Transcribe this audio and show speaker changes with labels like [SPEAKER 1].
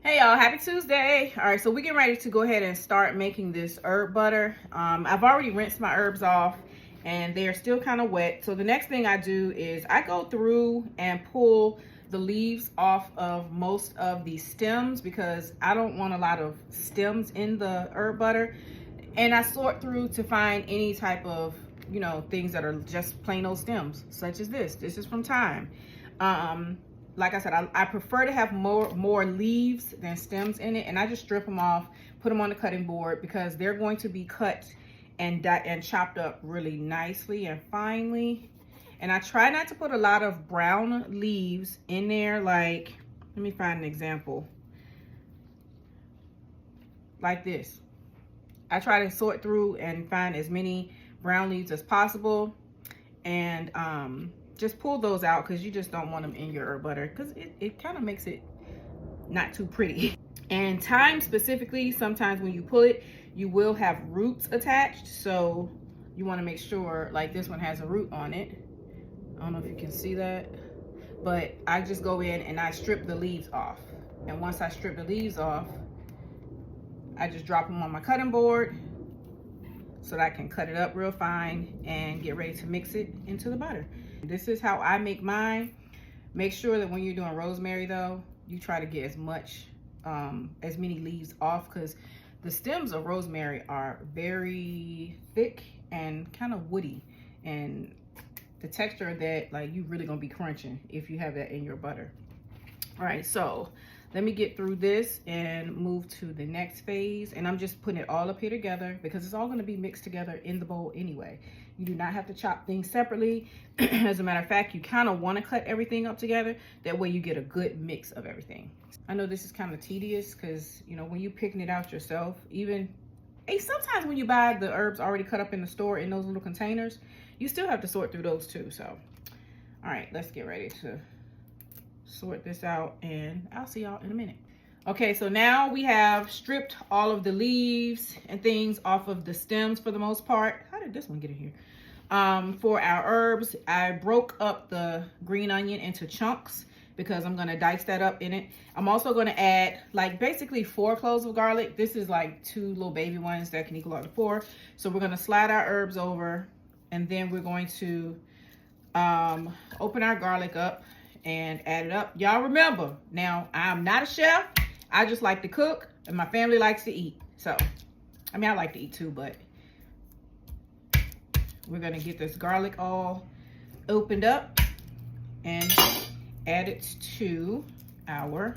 [SPEAKER 1] Hey y'all, happy Tuesday. All right, so we're getting ready to go ahead and start making this herb butter. I've already rinsed my herbs off and they're still kind of wet. So the next thing I do is I go through and pull the leaves off of most of the stems because I don't want a lot of stems in the herb butter. And I sort through to find any type of, things that are just plain old stems, such as this. This is from thyme. Like I said, I prefer to have more leaves than stems in it, and I just strip them off, put them on the cutting board because they're going to be cut and chopped up really nicely and finely. And I try not to put a lot of brown leaves in there. Like, let me find an example. Like this. I try to sort through and find as many brown leaves as possible, and just pull those out because you just don't want them in your herb butter because it kind of makes it not too pretty. And thyme specifically, sometimes when you pull it, you will have roots attached. So you want to make sure, like this one has a root on it. I don't know if you can see that, but I just go in and I strip the leaves off. And once I strip the leaves off, I just drop them on my cutting board so that I can cut it up real fine and get ready to mix it into the butter. This is how I make mine. Make sure that when you're doing rosemary though, you try to get as many leaves off because the stems of rosemary are very thick and kind of woody, and the texture of that, like, you really gonna be crunching if you have that in your butter. All right, so let me get through this and move to the next phase. And I'm just putting it all up here together because it's all gonna be mixed together in the bowl anyway. You do not have to chop things separately. As a matter of fact, you kind of want to cut everything up together. That way you get a good mix of everything. I know this is kind of tedious because, when you're picking it out yourself, sometimes when you buy the herbs already cut up in the store in those little containers, you still have to sort through those too. So, all right, let's get ready to sort this out and I'll see y'all in a minute. Okay, so now we have stripped all of the leaves and things off of the stems for the most part. How did this one get in here? For our herbs, I broke up the green onion into chunks because I'm gonna dice that up in it. I'm also gonna add like basically 4 cloves of garlic. This is like 2 little baby ones that can equal out to 4. So we're gonna slide our herbs over and then we're going to open our garlic up and add it up. Y'all remember, now I'm not a chef. I just like to cook and my family likes to eat. So, I mean, I like to eat too, but we're gonna get this garlic all opened up and add it to our